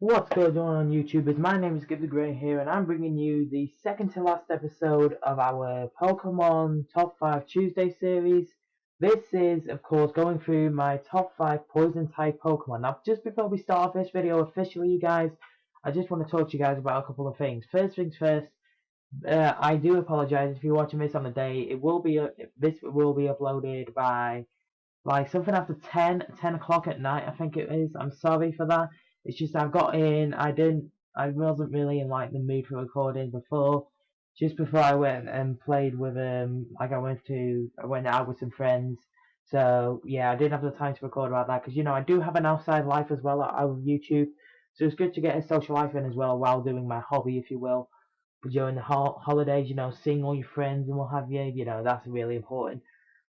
What's going on YouTubers? My name is Gib The Great here, and I'm bringing you the second to last episode of our Pokemon Top 5 Tuesday series. This is, of course, going through my top 5 poison type Pokemon. Now, just before we start off this video officially, you guys, I just want to talk to you guys about a couple of things. First things first, I do apologize if you're watching this on the day. This will be uploaded by like something after 10 o'clock at night, I think it is. I'm sorry for that. It's just I got in, I wasn't really in like the mood for recording just before I went and played with like I went out with some friends. So yeah, I didn't have the time to record about that because I do have an outside life as well out of YouTube. So it's good to get a social life in as well while doing my hobby, if you will, during the holidays. Seeing all your friends and what have you. That's really important.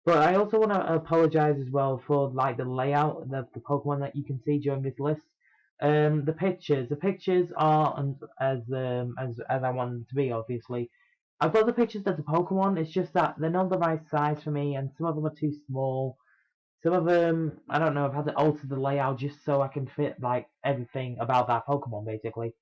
But I also want to apologize as well for like the layout of the Pokemon that you can see during this list. The pictures are as I want them to be. Obviously, I've got the pictures of the Pokemon. It's just that they're not the right size for me, and some of them are too small. Some of them, I don't know. I've had to alter the layout just so I can fit like everything about that Pokemon, basically.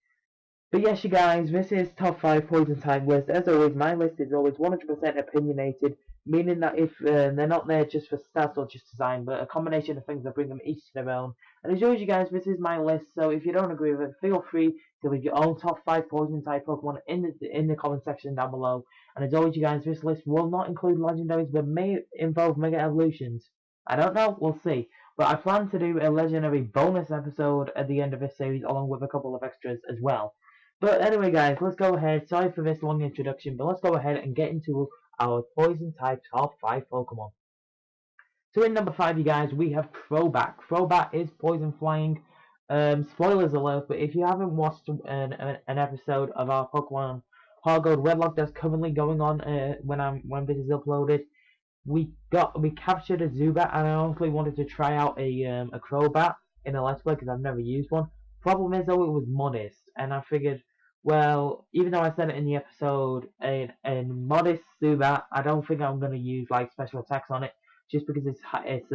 But yes, you guys, this is top 5 poison type list. As always, my list is always 100% opinionated, meaning that if they're not there just for stats or just design, but a combination of things that bring them each to their own. And as always, you guys, this is my list, so if you don't agree with it, feel free to leave your own top 5 poison type Pokemon in the comment section down below. And as always, you guys, this list will not include legendaries, but may involve Mega Evolutions. I don't know, we'll see. But I plan to do a legendary bonus episode at the end of this series, along with a couple of extras as well. But anyway, guys, let's go ahead. Sorry for this long introduction, but let's go ahead and get into our poison type top 5 Pokemon. So in number 5, you guys, we have Crobat. Crobat is poison flying. Spoilers alert, but if you haven't watched an episode of our Pokemon Heart Gold Wedlock that's currently going on when this is uploaded, we captured a Zubat, and I honestly wanted to try out a Crobat in a Let's Play because I've never used one. Problem is though, it was modest, and I figured, well, even though I said it in the episode, a modest Zubat, I don't think I'm gonna use like special attacks on it, just because it's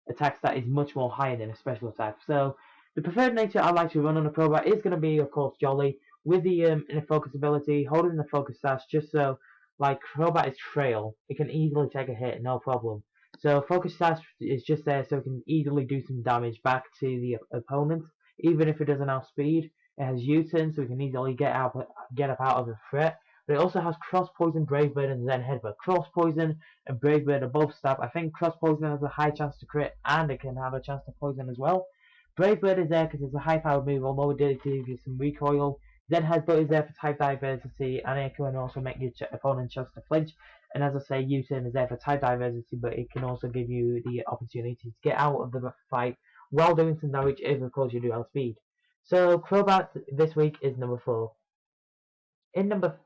attack stat is much more higher than a special attack. So the preferred nature I like to run on a Crobat is gonna be, of course, Jolly with the inner focus ability, holding the focus sash, just so. Like, Crobat is frail. It can easily take a hit, no problem. So Focus Sash is just there so it can easily do some damage back to the opponent, even if it doesn't outspeed. It has U-turn, so it can easily get up out of a threat. But it also has Cross Poison, Brave Bird, and Zen Headbutt. Cross Poison and Brave Bird are both stab. I think Cross Poison has a high chance to crit, and it can have a chance to poison as well. Brave Bird is there because it's a high powered move, although it did give you some recoil. Zen Headbutt is there for type diversity, and it can also make your opponent chance to flinch. And as I say, U-turn is there for type diversity, but it can also give you the opportunity to get out of the fight while doing some damage if, of course, you do outspeed. So Crobat this week is number 4. In number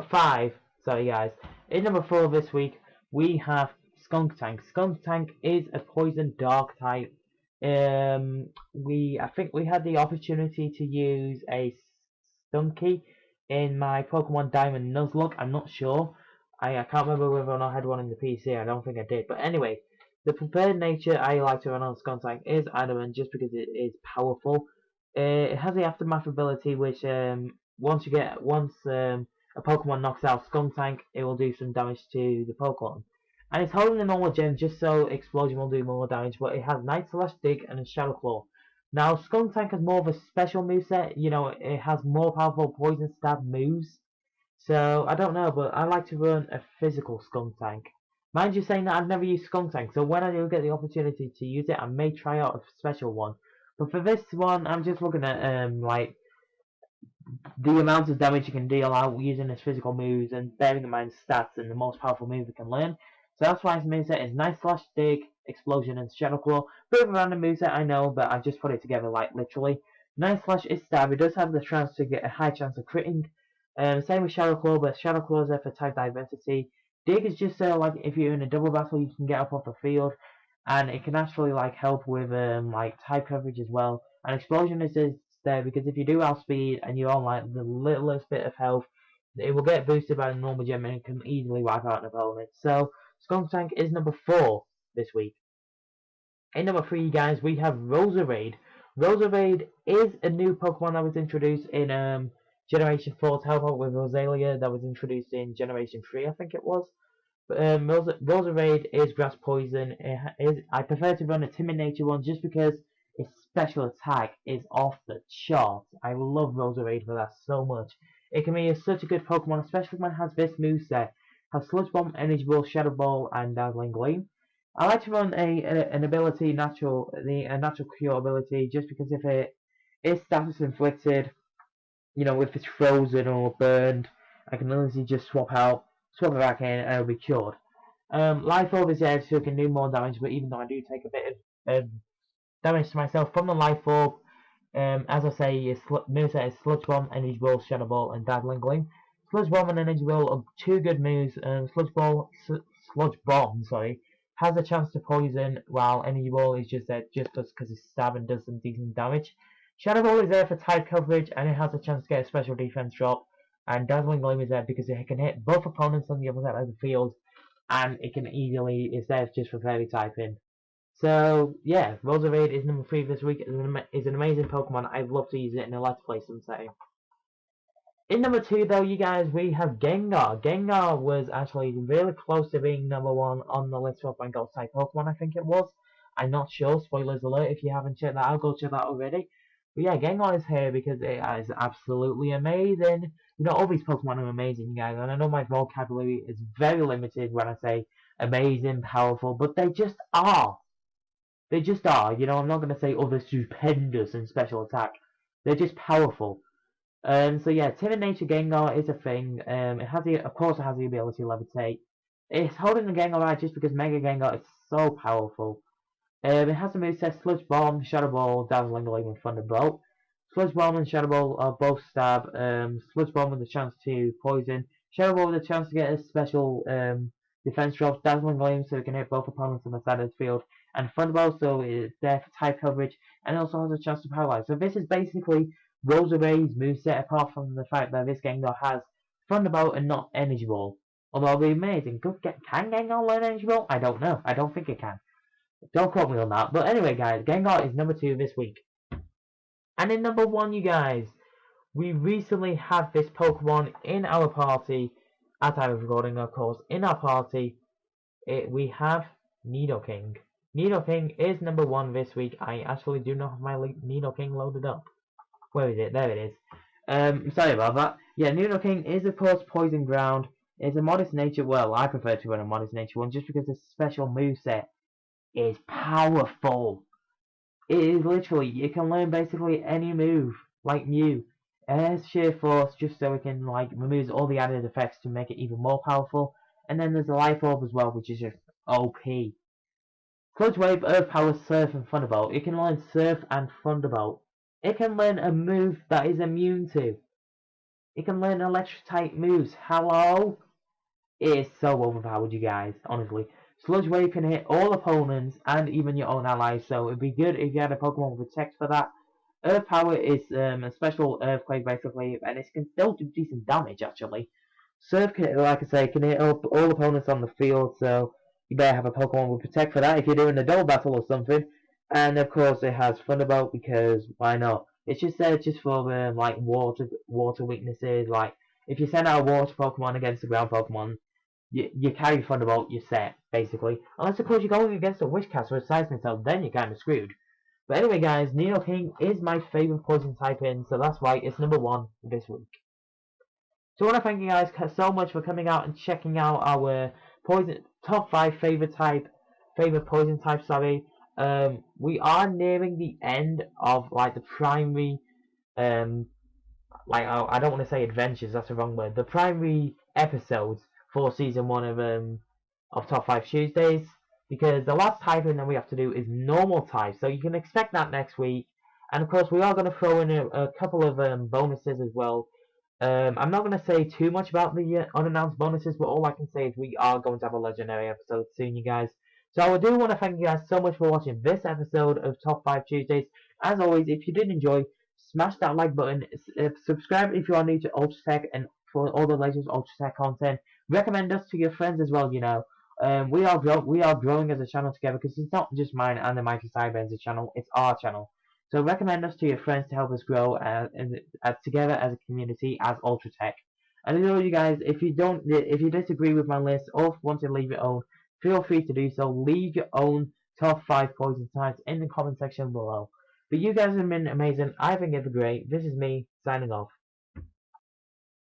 5, sorry guys, in number 4 this week we have Skuntank. Skuntank is a poison dark type. I think we had the opportunity to use a Stunky in my Pokemon Diamond Nuzlocke. I'm not sure. I can't remember whether or not I had one in the PC. I don't think I did. But anyway, the prepared nature I like to run on Skuntank is Adamant, just because it is powerful. It has the Aftermath ability, which once a Pokemon knocks out Skuntank, it will do some damage to the Pokemon. And it's holding the normal gem just so Explosion will do more damage, but it has Night Slash, Dig, and a Shadow Claw. Now, Skuntank has more of a special moveset. It has more powerful Poison Stab moves. So, I don't know, but I like to run a physical Skuntank. Mind you saying that I've never used Skuntank, so when I do get the opportunity to use it, I may try out a special one. But for this one, I'm just looking at, like, the amount of damage you can deal out using its physical moves and bearing in mind stats and the most powerful move it can learn. So that's why its moveset is Night Slash, Dig, Explosion, and Shadow Claw. Bit of a random moveset, I know, but I've just put it together like literally. Night Slash is stab. It does have the chance to get a high chance of critting. Same with Shadow Claw, but Shadow Claw is there for type diversity. Dig is just like if you're in a double battle, you can get up off the field, and it can actually like help with like type coverage as well. And Explosion is there because if you do outspeed and you're on like the littlest bit of health, it will get boosted by the normal gem and it can easily wipe out an opponent. So Skuntank is number 4 this week. In number 3, guys, we have Roserade. Roserade is a new Pokemon that was introduced in Generation 4 to help out with Rosalia that was introduced in Generation 3, I think it was. But Roserade is grass poison. I prefer to run a timid nature one just because its special attack is off the charts. I love Roserade for that so much. It can be such a good Pokemon, especially when it has this moveset. Has Sludge Bomb, Energy Ball, Shadow Ball, and Dazzling Gleam. I like to run an ability, a natural cure ability, just because if it is status inflicted, if it's frozen or burned, I can literally just swap it back in, and it'll be cured. Life Orb is there so it can do more damage, but even though I do take a bit of damage to myself from the Life Orb, as I say, your moveset is Sludge Bomb, Energy Ball, Shadow Ball, and Dazzling Gleam. Sludge Bomb and Energy Ball are two good moves. Sludge Bomb, sorry, has a chance to poison, while Energy Ball is just there just because it's stab and does some decent damage. Shadow Ball is there for type coverage, and it has a chance to get a special defense drop. And Dazzling Gleam is there because it can hit both opponents on the other side of the field, and it can easily is there just for fairy typing. So yeah, Roserade is number 3 this week. Is an amazing Pokemon. I'd love to use it in a Let's Play sometime. In number 2 though, you guys, we have Gengar. Gengar was actually really close to being number 1 on the list of my Ghost type Pokemon, I think it was. I'm not sure, spoilers alert, if you haven't checked that out, go check that out already. But yeah, Gengar is here because it is absolutely amazing. All these Pokemon are amazing, guys, and I know my vocabulary is very limited when I say amazing, powerful, but they just are. They just are. I'm not going to say, oh, they're stupendous in special attack. They're just powerful. So yeah, Timid Nature Gengar is a thing. Of course, it has the ability to levitate. It's holding the Gengar right just because Mega Gengar is so powerful. It has the moveset Sludge Bomb, Shadow Ball, Dazzling Gleam, and Thunderbolt. Sludge Bomb and Shadow Ball are both stab. Sludge Bomb with a chance to poison. Shadow Ball with a chance to get a special defense drop. Dazzling Gleam so it can hit both opponents on the side of the field. And Thunderbolt so it's there for type coverage and it also has a chance to paralyze. So this is basically Roserade's moveset apart from the fact that this Gengar has Thunderbolt and not Energy Ball. Although it'll be amazing. Can Gengar learn Energy Ball? I don't know. I don't think it can. Don't quote me on that. But anyway, guys, Gengar is number 2 this week. And in number 1, you guys, we recently had this Pokemon in our party, at time of recording, of course, in our party, we have Nidoking. Nidoking is number 1 this week. I actually do not have my Nidoking loaded up. Where is it? There it is. Sorry about that. Yeah, Nidoking is, of course, Poison Ground. It's a Modest Nature, well, I prefer to run a Modest Nature one, just because the special moveset is powerful. It is literally, you can learn basically any move, like Mew. It has Sheer Force just so it can remove all the added effects to make it even more powerful. And then there's the Life Orb as well, which is just OP. Sludge Wave, Earth Power, Surf, and Thunderbolt. It can learn Surf and Thunderbolt. It can learn a move that is immune to. It can learn electric type moves. Hello? It is so overpowered, you guys, honestly. Sludge Wave can hit all opponents and even your own allies, so it'd be good if you had a Pokemon with Protect for that. Earth Power is a special Earthquake, basically, and it can still do decent damage, actually. Surf, like I say, can hit up all opponents on the field, so you better have a Pokemon with Protect for that if you're doing a double battle or something. And, of course, it has Thunderbolt, because why not? It's just there just for, water weaknesses, if you send out a water Pokemon against a ground Pokemon, you carry Thunderbolt, you're set, basically. Unless, of course, you're going against a Wishcast or a Seismitoad, then you're kind of screwed. But anyway, guys, Nidoking is my favourite poison type in, so that's why it's number 1 this week. So I want to thank you guys so much for coming out and checking out our top 5 favourite poison types, sorry. We are nearing the end of, the primary, I don't want to say adventures, that's the wrong word, the primary episodes for season 1 of Top 5 Tuesdays, because the last typing that we have to do is normal type, so you can expect that next week. And of course we are going to throw in a couple of bonuses as well. I'm not going to say too much about the unannounced bonuses, but all I can say is we are going to have a legendary episode soon, you guys. So I do want to thank you guys so much for watching this episode of Top 5 Tuesdays. As always, if you did enjoy, smash that like button, subscribe if you are new to Ultra Tech and for all the latest Ultra Tech content. Recommend us to your friends as well, we are growing as a channel together, because it's not just mine and the Mikey Cyber's channel, it's our channel. So recommend us to your friends to help us grow together as a community as Ultratech. And as always, you guys, if you disagree with my list or want to leave your own, feel free to do so. Leave your own top 5 poison types in the comment section below. But you guys have been amazing. I've been Gib The Great. This is me signing off.